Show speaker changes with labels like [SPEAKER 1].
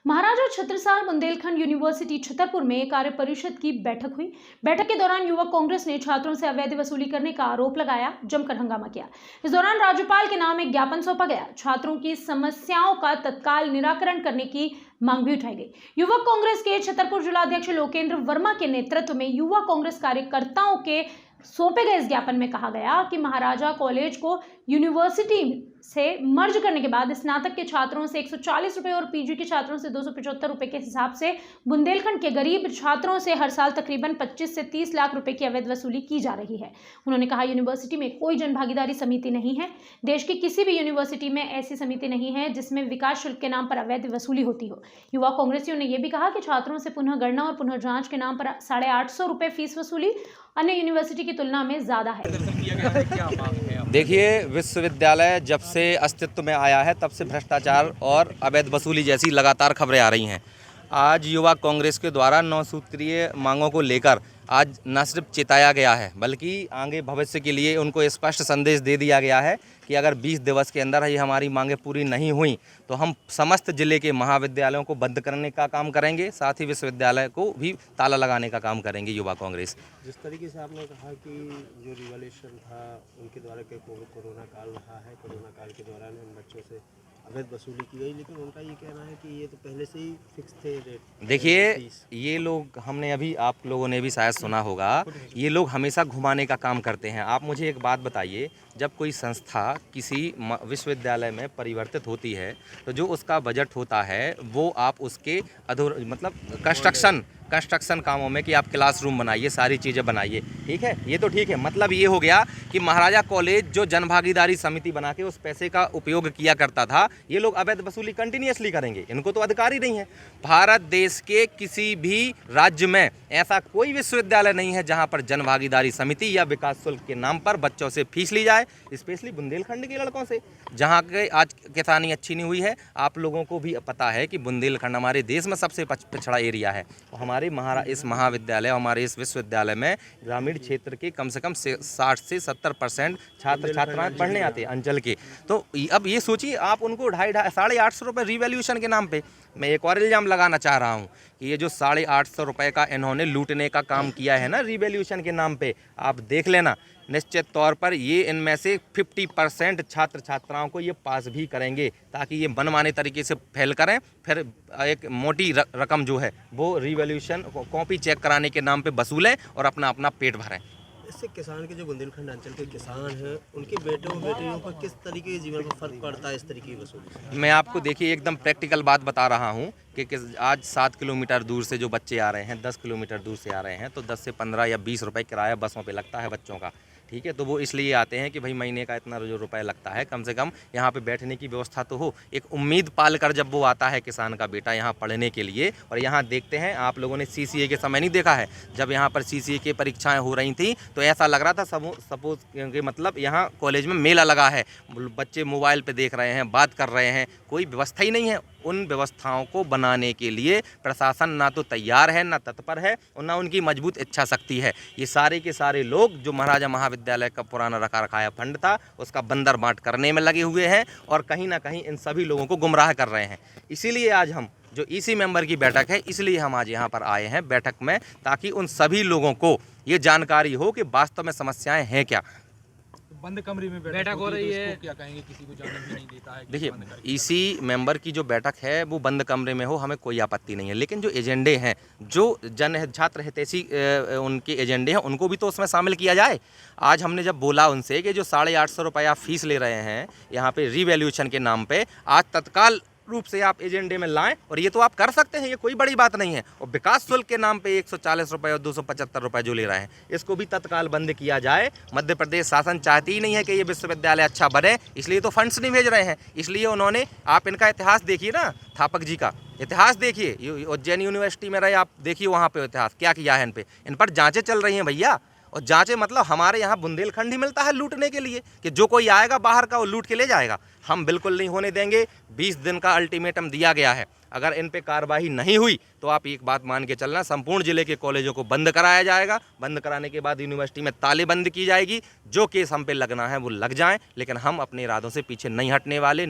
[SPEAKER 1] महाराजा Chhatrasal Bundelkhand university Chhatarpur में कार्य परिषद की बैठक हुई। बैठक के दौरान युवक कांग्रेस ने छात्रों से अवैध वसूली करने का आरोप लगाया, जमकर हंगामा किया। इस दौरान राज्यपाल के नाम एक ज्ञापन सौंपा गया। छात्रों की समस्याओं का तत्काल निराकरण करने की मांग भी उठाई गई। युवक कांग्रेस के छतरपुर जिलाध्यक्ष लोकेंद्र वर्मा के नेतृत्व में युवा कांग्रेस कार्यकर्ताओं के सौंपे गए इस ज्ञापन में कहा गया कि महाराजा कॉलेज को यूनिवर्सिटी से मर्ज करने के बाद स्नातक के छात्रों से 140 रुपए और पीजी के छात्रों से 275 रुपए के हिसाब से बुंदेलखंड के गरीब छात्रों से हर साल तकरीबन 25 से 30 लाख रुपए की अवैध वसूली की जा रही है। उन्होंने कहा, यूनिवर्सिटी में कोई जनभागीदारी समिति नहीं है। देश की किसी भी यूनिवर्सिटी में ऐसी समिति नहीं है जिसमें विकास शुल्क के नाम पर अवैध वसूली होती हो। युवा कांग्रेसियों ने यह भी कहा कि छात्रों से पुनः गणना और पुनः जांच के नाम पर 850 रुपए फीस वसूली अन्य यूनिवर्सिटी की तुलना में ज्यादा है।
[SPEAKER 2] देखिए, विश्वविद्यालय जब से अस्तित्व में आया है तब से भ्रष्टाचार और अवैध वसूली जैसी लगातार खबरें आ रही हैं। आज युवा कांग्रेस के द्वारा 9 सूत्रीय मांगों को लेकर आज न सिर्फ चेताया गया है बल्कि आगे भविष्य के लिए उनको स्पष्ट संदेश दे दिया गया है कि अगर 20 दिवस के अंदर ये हमारी मांगें पूरी नहीं हुई तो हम समस्त जिले के महाविद्यालयों को बंद करने का काम करेंगे, साथ ही विश्वविद्यालय को भी ताला लगाने का काम करेंगे युवा कांग्रेस।
[SPEAKER 3] जिस तरीके से आपने कहा कि जो रिवॉल्यूशन था उनके द्वारा के कोरोना काल रहा है, कोरोना काल के दौरान उन बच्चों से अवैध वसूली की गई, लेकिन उनका ये कहना है कि ये तो पहले से ही फिक्स थे रेट।
[SPEAKER 2] देखिए, ये लोग, हमने अभी, आप लोगों ने भी शायद सुना होगा, ये लोग हमेशा घुमाने का काम करते हैं। आप मुझे एक बात बताइए, जब कोई संस्था किसी विश्वविद्यालय में परिवर्तित होती है तो जो उसका बजट होता है वो आप उसके कंस्ट्रक्शन कामों में कि आप क्लासरूम बनाइए, सारी चीज़ें बनाइए, ठीक है, ये तो ठीक है। मतलब ये हो गया कि महाराजा कॉलेज जो जनभागीदारी समिति बना के उस पैसे का उपयोग किया करता था, ये लोग अवैध वसूली कंटिन्यूसली करेंगे, इनको तो अधिकार ही नहीं है। भारत देश के किसी भी राज्य में ऐसा कोई विश्वविद्यालय नहीं है जहाँ पर जनभागीदारी समिति या विकास शुल्क के नाम पर बच्चों से फीस ली जाए, स्पेशली बुंदेलखंड के लड़कों से, जहाँ के आज किसानी अच्छी नहीं हुई है। आप लोगों को भी पता है कि बुंदेलखंड हमारे देश में सबसे पिछड़ा एरिया है। हमारे इस महाविद्यालय, हमारे इस विश्वविद्यालय में ग्रामीण क्षेत्र के कम से कम 60 से 70% छात्र छात्राएं पढ़ने आते हैं अंचल के। तो अब ये सोचिए, आप उनको 850 रुपये रिवैल्यूएशन के नाम पे, मैं एक और इल्ज़ाम लगाना चाह रहा हूँ कि ये जो 850 रुपये का इन्होंने लूटने का काम किया है ना रिवैल्यूएशन के नाम पे, आप देख लेना, निश्चित तौर पर ये इनमें से 50% छात्र छात्राओं को ये पास भी करेंगे, ताकि ये मनमाने तरीके से फेल करें, फिर एक मोटी रकम जो है वो रिवैल्यूएशन कॉपी चेक कराने के नाम पे वसूलें और अपना पेट भरें।
[SPEAKER 3] इससे किसान के जो बुंदेलखंड अंचल के किसान हैं, उनके बेटों और बेटियों पर किस तरीके के जीवन पर फर्क पड़ता है इस तरीके की वसूली?
[SPEAKER 2] मैं आपको, देखिए, एकदम प्रैक्टिकल बात बता रहा हूँ कि आज 7 किलोमीटर दूर से जो बच्चे आ रहे हैं, 10 किलोमीटर दूर से आ रहे हैं, तो 10 से 15 या 20 रुपए किराया बसों पे लगता है बच्चों का, ठीक है। तो वो इसलिए आते हैं कि भाई महीने का इतना जो रुपए लगता है, कम से कम यहाँ पे बैठने की व्यवस्था तो हो। एक उम्मीद पाल कर जब वो आता है किसान का बेटा यहाँ पढ़ने के लिए, और यहाँ देखते हैं, आप लोगों ने CCA के समय नहीं देखा है, जब यहाँ पर CCA की परीक्षाएं हो रही थी तो ऐसा लग रहा था सपोज कि मतलब यहाँ कॉलेज में मेला लगा है, बच्चे मोबाइल पे देख रहे हैं, बात कर रहे हैं, कोई व्यवस्था ही नहीं है। उन व्यवस्थाओं को बनाने के लिए प्रशासन ना तो तैयार है, ना तत्पर है, और ना उनकी मजबूत इच्छा शक्ति है। ये सारे के सारे लोग जो महाराजा महाविद्यालय का पुराना रखा रखाया फंड था उसका बंदर बांट करने में लगे हुए हैं और कहीं ना कहीं इन सभी लोगों को गुमराह कर रहे हैं। इसीलिए आज हम जो EC मेंबर की बैठक है, इसलिए हम आज यहाँ पर आए हैं बैठक में, ताकि उन सभी लोगों को ये जानकारी हो कि वास्तव में समस्याएं हैं क्या।
[SPEAKER 4] बंद कमरे में बैठक हो रही है, क्या कहेंगे, किसी को जाने भी नहीं देता है।
[SPEAKER 2] देखिए, EC मेंबर की जो बैठक है वो बंद कमरे में हो, हमें कोई आपत्ति नहीं है, लेकिन जो एजेंडे हैं, जो छात्र हितैषी उनके एजेंडे हैं, उनको भी तो उसमें शामिल किया जाए। आज हमने जब बोला उनसे कि जो 850 रुपया फीस ले रहे हैं यहाँ पे रिवैल्यूएशन के नाम पे, आज तत्काल रूप से आप एजेंडे में लाएं, और ये तो आप कर सकते हैं, ये कोई बड़ी बात नहीं है। और विकास शुल्क के नाम पे 140 रुपये और 275 रुपये जो ले रहे हैं, इसको भी तत्काल बंद किया जाए। मध्य प्रदेश शासन चाहती ही नहीं है कि ये विश्वविद्यालय अच्छा बने, इसलिए तो फंड्स नहीं भेज रहे हैं। इसलिए उन्होंने, आप इनका इतिहास देखिए ना, थापक जी का इतिहास देखिए, उज्जैन यूनिवर्सिटी में रहे, आप देखिए वहाँ पे इतिहास क्या किया है इन पर जाँचें चल रही हैं भैया। और जांचें, मतलब हमारे यहाँ बुंदेलखंड ही मिलता है लूटने के लिए, कि जो कोई आएगा बाहर का वो लूट के ले जाएगा। हम बिल्कुल नहीं होने देंगे। 20 दिन का अल्टीमेटम दिया गया है, अगर इन पे कार्रवाई नहीं हुई तो आप एक बात मान के चलना, संपूर्ण जिले के कॉलेजों को बंद कराया जाएगा। बंद कराने के बाद यूनिवर्सिटी में तालेबंदी की जाएगी। जो केस हम पे लगना है वो लग जाएं, लेकिन हम अपने इरादों से पीछे नहीं हटने वाले।